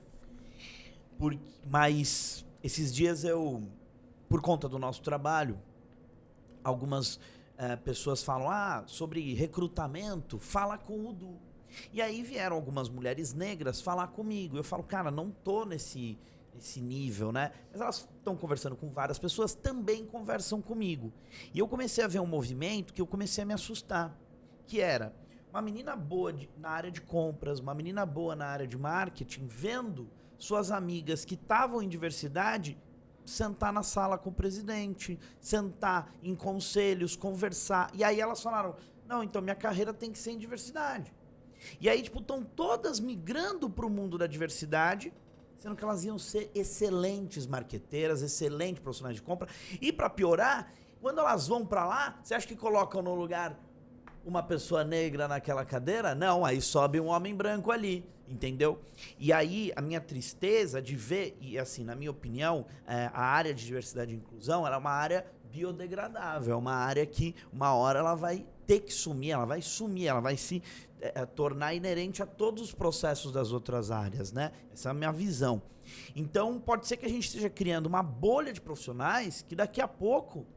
mas esses dias por conta do nosso trabalho, algumas pessoas falam, sobre recrutamento, fala com o Du. E aí vieram algumas mulheres negras falar comigo. Eu falo, cara, não tô nesse nível, né? Mas elas estão conversando com várias pessoas, também conversam comigo. E eu comecei a ver um movimento que eu comecei a me assustar, que era uma menina boa na área de compras, uma menina boa na área de marketing, vendo suas amigas que estavam em diversidade sentar na sala com o presidente, sentar em conselhos, conversar. E aí elas falaram, não, então minha carreira tem que ser em diversidade. E aí, estão todas migrando para o mundo da diversidade, sendo que elas iam ser excelentes marqueteiras, excelentes profissionais de compra. E para piorar, quando elas vão para lá, você acha que colocam no lugar uma pessoa negra naquela cadeira? Não, aí sobe um homem branco ali, entendeu? E aí a minha tristeza de ver, e assim, na minha opinião, a área de diversidade e inclusão ela é uma área biodegradável, é uma área que uma hora ela vai ter que sumir, ela vai se tornar inerente a todos os processos das outras áreas, né? Essa é a minha visão. Então, pode ser que a gente esteja criando uma bolha de profissionais que daqui a pouco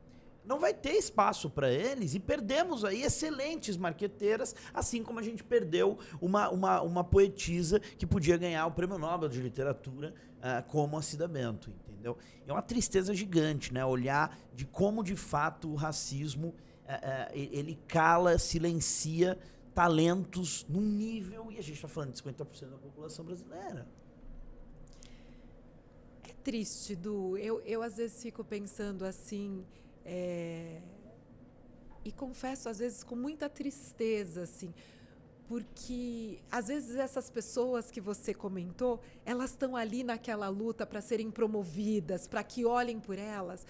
não vai ter espaço para eles e perdemos aí excelentes marqueteiras, assim como a gente perdeu uma poetisa que podia ganhar o Prêmio Nobel de Literatura como a Cida Bento, entendeu? É uma tristeza gigante, né? Olhar de como, de fato, o racismo ele cala, silencia talentos num nível, e a gente está falando de 50% da população brasileira. É triste, Du. Eu às vezes fico pensando assim, e confesso às vezes com muita tristeza, assim, porque às vezes essas pessoas que você comentou, elas estão ali naquela luta para serem promovidas, para que olhem por elas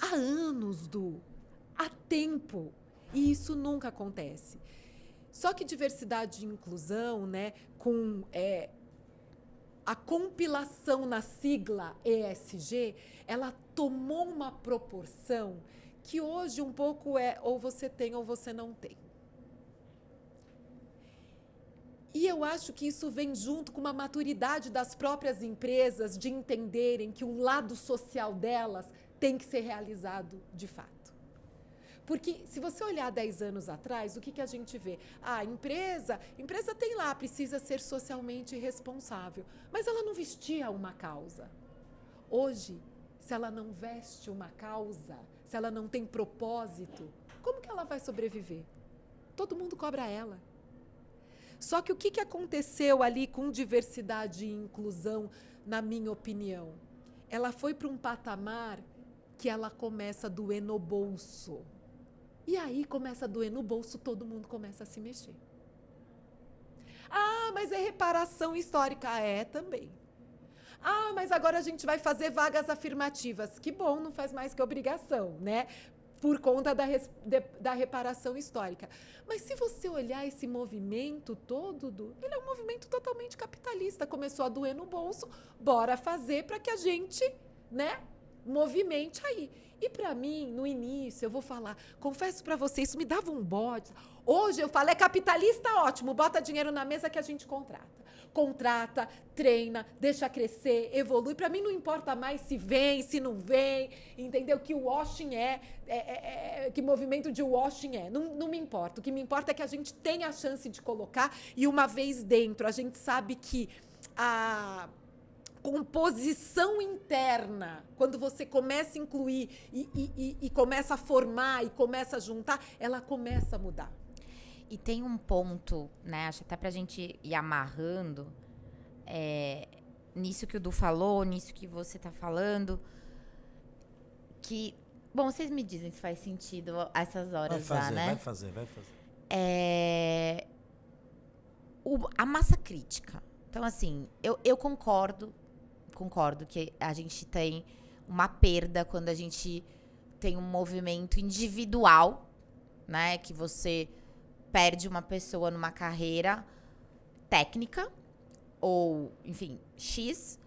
há anos, Du, há tempo, e isso nunca acontece. Só que diversidade e inclusão, né, com a compilação na sigla ESG, ela tomou uma proporção que hoje um pouco ou você tem ou você não tem. E eu acho que isso vem junto com uma maturidade das próprias empresas de entenderem que o lado social delas tem que ser realizado de fato. Porque se você olhar 10 anos atrás, o que a gente vê? A empresa tem lá, precisa ser socialmente responsável, mas ela não vestia uma causa. Hoje, se ela não veste uma causa, se ela não tem propósito, como que ela vai sobreviver? Todo mundo cobra ela. Só que o que aconteceu ali com diversidade e inclusão, na minha opinião? Ela foi para um patamar que ela começa a doer no bolso. E aí começa a doer no bolso, todo mundo começa a se mexer. Ah, mas é reparação histórica. Também. Ah, mas agora a gente vai fazer vagas afirmativas. Que bom, não faz mais que obrigação, né? Por conta da reparação histórica. Mas se você olhar esse movimento todo, ele é um movimento totalmente capitalista. Começou a doer no bolso, bora fazer para que a gente, né, movimente aí. E para mim, no início, eu vou falar, confesso para vocês, isso me dava um bode. Hoje eu falo, é capitalista, ótimo, bota dinheiro na mesa que a gente contrata. Contrata, treina, deixa crescer, evolui. Para mim não importa mais se vem, se não vem, entendeu? Que o washing que movimento de washing é. Não me importa. O que me importa é que a gente tenha a chance de colocar e uma vez dentro, a gente sabe que composição interna, quando você começa a incluir e começa a formar e começa a juntar, ela começa a mudar. E tem um ponto, né, acho até pra gente ir amarrando, nisso que o Du falou, nisso que você tá falando, que, bom, vocês me dizem se faz sentido a essas horas já, né? Vai fazer. A massa crítica. Então, assim, eu concordo que a gente tem uma perda quando a gente tem um movimento individual, né? Que você perde uma pessoa numa carreira técnica ou, enfim, X,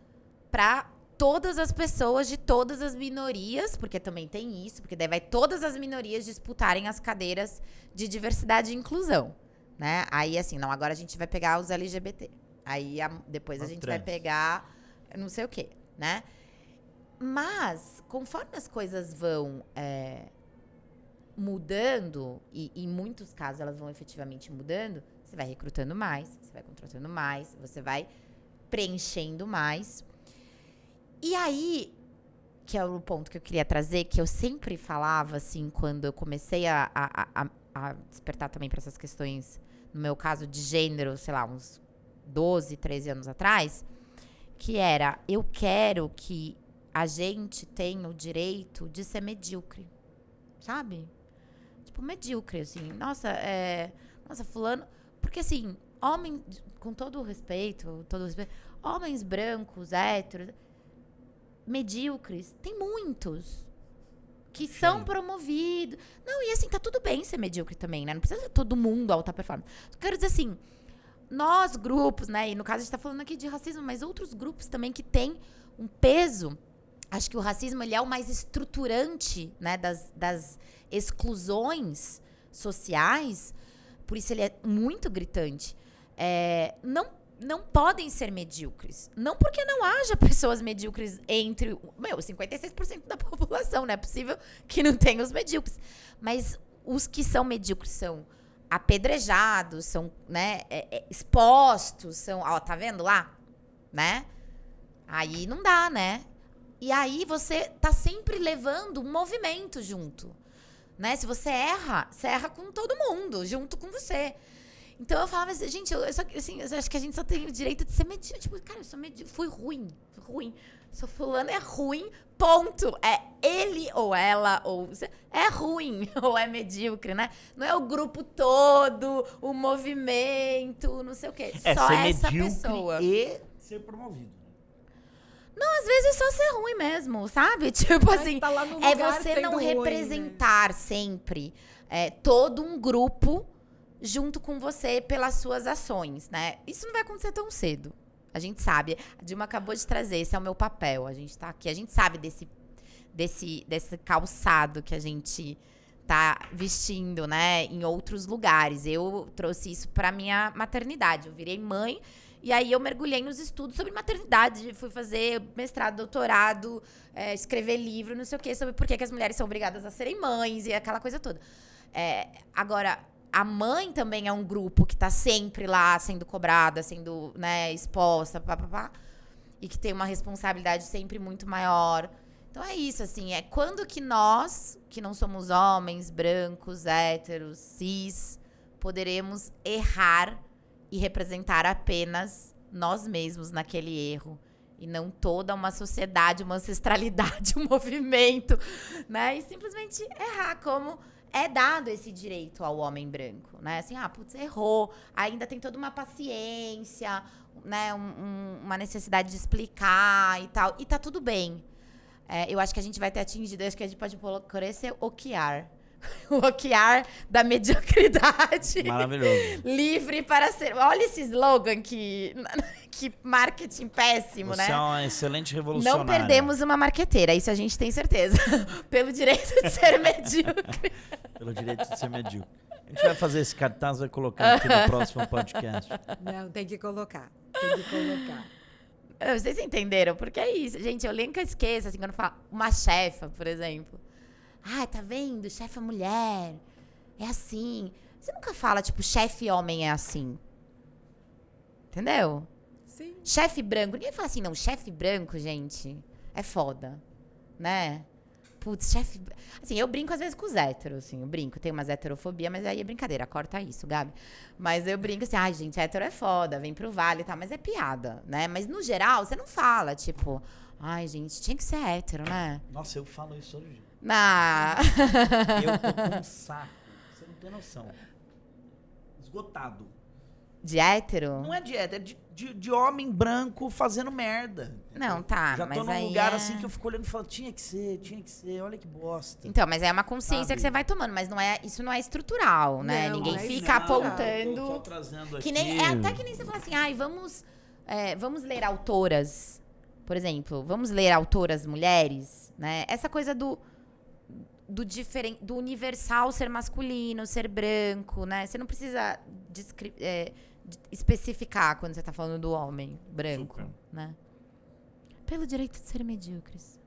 para todas as pessoas de todas as minorias, porque também tem isso, porque daí vai todas as minorias disputarem as cadeiras de diversidade e inclusão, né? Aí, assim, não, agora a gente vai pegar os LGBT. Aí, depois a gente vai pegar não sei o quê, né? Mas, conforme as coisas vão mudando, e em muitos casos elas vão efetivamente mudando, você vai recrutando mais, você vai contratando mais, você vai preenchendo mais. E aí, que é o ponto que eu queria trazer, que eu sempre falava, assim, quando eu comecei a despertar também para essas questões, no meu caso, de gênero, sei lá, uns 12, 13 anos atrás, que era, eu quero que a gente tenha o direito de ser medíocre, sabe? Tipo, medíocre, assim. Nossa, fulano... Porque, assim, homem, com todo o respeito, homens brancos, héteros, medíocres, tem muitos que são promovidos. Não, e assim, tá tudo bem ser medíocre também, né? Não precisa ser todo mundo alta performance. Eu quero dizer assim, nós grupos, né? E no caso a gente tá falando aqui de racismo, mas outros grupos também que têm um peso. Acho que o racismo, ele é o mais estruturante, né? Das exclusões sociais. Por isso ele é muito gritante. Não podem ser medíocres. Não porque não haja pessoas medíocres entre... 56% da população, não é possível que não tenha os medíocres. Mas os que são medíocres são apedrejados, são, né, expostos, são... Ó, tá vendo lá? Né? Aí não dá, né? E aí você tá sempre levando um movimento junto. Né? Se você erra com todo mundo, junto com você. Então eu falava assim, gente, eu acho que a gente só tem o direito de ser medíocre. Tipo, cara, eu sou medíocre. Fui ruim. Sou fulano, é ruim, ponto. É ele ou ela, ou... É ruim ou é medíocre, né? Não é o grupo todo, o movimento, não sei o quê. Só ser essa medíocre pessoa. E ser promovido. Não, às vezes é só ser ruim mesmo, sabe? Tipo Mas assim, tá lá no é lugar você não sendo ruim, representar sempre todo um grupo junto com você pelas suas ações, né? Isso não vai acontecer tão cedo. A gente sabe. A Dilma acabou de trazer, esse é o meu papel. A gente tá aqui, a gente sabe desse calçado que a gente tá vestindo, né? Em outros lugares. Eu trouxe isso pra minha maternidade. Eu virei mãe. E aí eu mergulhei nos estudos sobre maternidade, fui fazer mestrado, doutorado, escrever livro, não sei o quê, sobre por que as mulheres são obrigadas a serem mães e aquela coisa toda. Agora, a mãe também é um grupo que está sempre lá sendo cobrada, sendo, né, exposta, e que tem uma responsabilidade sempre muito maior. Então é isso, assim, quando que nós, que não somos homens, brancos, héteros, cis, poderemos errar e representar apenas nós mesmos naquele erro. E não toda uma sociedade, uma ancestralidade, um movimento, né? E simplesmente errar, como é dado esse direito ao homem branco, né? Assim, putz, errou. Ainda tem toda uma paciência, né? Uma necessidade de explicar e tal. E tá tudo bem. Eu acho que a gente vai ter atingido, acho que a gente pode colocar esse OKR. O OKR da mediocridade. Maravilhoso. Livre para ser... Olha esse slogan que marketing péssimo, Você né? é uma excelente revolucionária. Não perdemos uma marqueteira, isso a gente tem certeza. Pelo direito de ser medíocre. Pelo direito de ser medíocre. A gente vai fazer esse cartaz, vai colocar aqui no próximo podcast. Não, tem que colocar. Vocês entenderam? Porque é isso. Gente, eu nunca esqueço, assim, quando falo uma chefa, por exemplo. Tá vendo? Chefe é mulher. É assim. Você nunca fala, tipo, chefe homem é assim. Entendeu? Sim. Chefe branco. Ninguém fala assim, não, chefe branco, gente, é foda, né? Putz, chefe... Assim, eu brinco às vezes com os héteros, assim, eu brinco. Tenho umas heterofobia, mas aí é brincadeira, corta isso, Gabi. Mas eu brinco assim, ai, gente, hétero é foda, vem pro vale e tal, mas é piada, né? Mas no geral, você não fala, tipo, ai, gente, tinha que ser hétero, né? Nossa, eu falo isso hoje. Eu tô com um saco. Você não tem noção. Esgotado. De hétero? Não é de hétero, é de homem branco fazendo merda. Entendeu? Não, tá, Já tô mas num aí lugar é... assim que eu fico olhando e falo, tinha que ser, olha que bosta. Então, mas é uma consciência Sabe? que você vai tomando, mas isso não é estrutural, né? Não, Ninguém não é fica estrutural. apontando... Tô só trazendo Que aqui. nem, é até que nem você fala assim, ai, vamos ler autoras, por exemplo, vamos ler autoras mulheres, né? Essa coisa do universal ser masculino, ser branco, né? Você não precisa especificar quando você tá falando do homem branco, Super. né? Pelo direito de ser medíocres.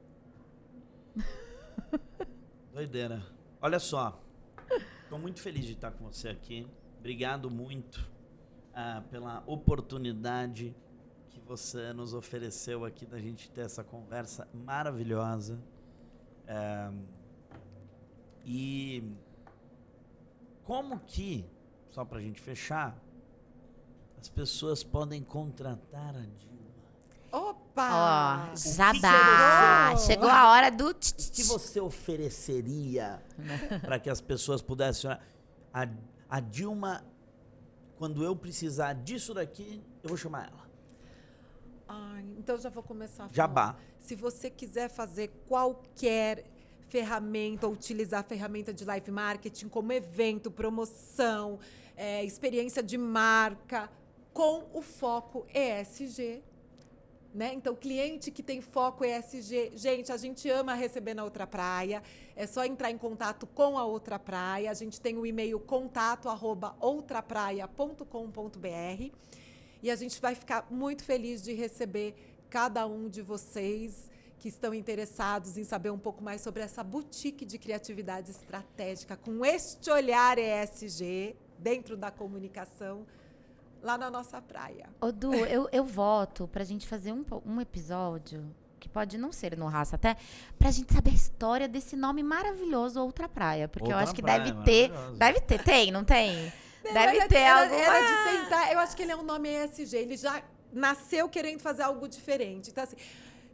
Doideira. Olha só, tô muito feliz de estar com você aqui. Obrigado muito pela oportunidade que você nos ofereceu aqui da gente ter essa conversa maravilhosa. E como que, só pra gente fechar, as pessoas podem contratar a Dilma? Opa! Ó, jabá! Chegou a hora do... O que você ofereceria para que as pessoas pudessem... A Dilma, quando eu precisar disso daqui, eu vou chamar ela. Então já vou começar a falar. Jabá. Se você quiser fazer qualquer ferramenta, ou utilizar a ferramenta de live marketing como evento, promoção, experiência de marca, com o foco ESG, né? Então, cliente que tem foco ESG, gente, a gente ama receber na Outra Praia, é só entrar em contato com a Outra Praia, a gente tem o e-mail contato@outrapraia.com.br e a gente vai ficar muito feliz de receber cada um de vocês que estão interessados em saber um pouco mais sobre essa boutique de criatividade estratégica, com este olhar ESG dentro da comunicação, lá na nossa praia. Ô, Du, eu voto pra gente fazer um episódio, que pode não ser no Raça até, pra gente saber a história desse nome maravilhoso, Outra Praia. Porque Outra eu acho que Praia, deve ter, tem, não tem? Deve ter era alguma... de tentar, eu acho que ele é um nome ESG, ele já nasceu querendo fazer algo diferente. Então, assim,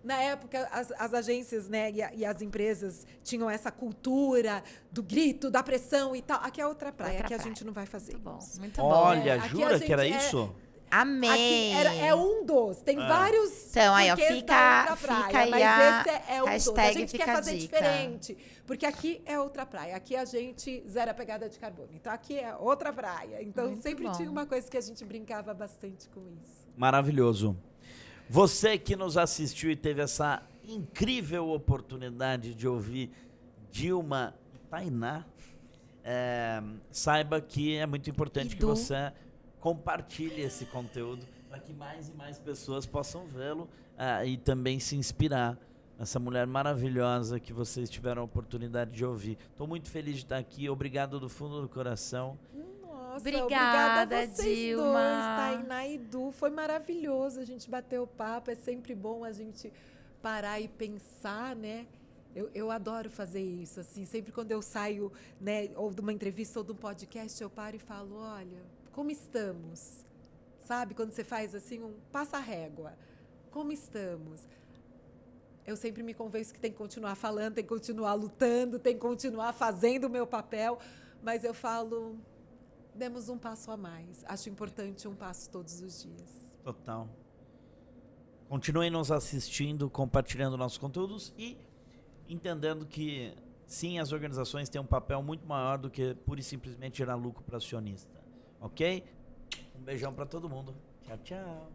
na época, as agências, né, e as empresas tinham essa cultura do grito, da pressão e tal. Aqui é Outra Praia, aqui a gente não vai fazer Muito bom, isso. muito bom. Olha, Aqui jura a que era gente isso? Amei. Aqui é um dos. Tem vários Então, aí, ó, porquês fica da Outra Praia, aí mas a esse é um dos. A hashtag gente fica quer a fazer dica. diferente, porque aqui é Outra Praia. Aqui a gente zera a pegada de carbono. Então, aqui é Outra Praia. Então, Muito sempre bom. tinha uma coisa que a gente brincava bastante com isso. Maravilhoso. Você que nos assistiu e teve essa incrível oportunidade de ouvir Dilma e Tainá, saiba que é muito importante que você compartilhe esse conteúdo para que mais e mais pessoas possam vê-lo e também se inspirar nessa mulher maravilhosa que vocês tiveram a oportunidade de ouvir. Estou muito feliz de estar aqui. Obrigado do fundo do coração. Nossa, Obrigada, obrigada a vocês Dilma. dois, Tainá e Du. Foi maravilhoso a gente bater o papo. É sempre bom a gente parar e pensar, né? Eu adoro fazer isso, assim. Sempre quando eu saio, né, ou de uma entrevista ou de um podcast, eu paro e falo, olha, como estamos? Sabe? Quando você faz, assim, um passa-régua. Como estamos? Eu sempre me convenço que tem que continuar falando, tem que continuar lutando, tem que continuar fazendo o meu papel. Mas eu falo, demos um passo a mais. Acho importante um passo todos os dias. Total. Continuem nos assistindo, compartilhando nossos conteúdos e entendendo que, sim, as organizações têm um papel muito maior do que pura e simplesmente gerar lucro para acionista. Ok? Um beijão para todo mundo. Tchau, tchau.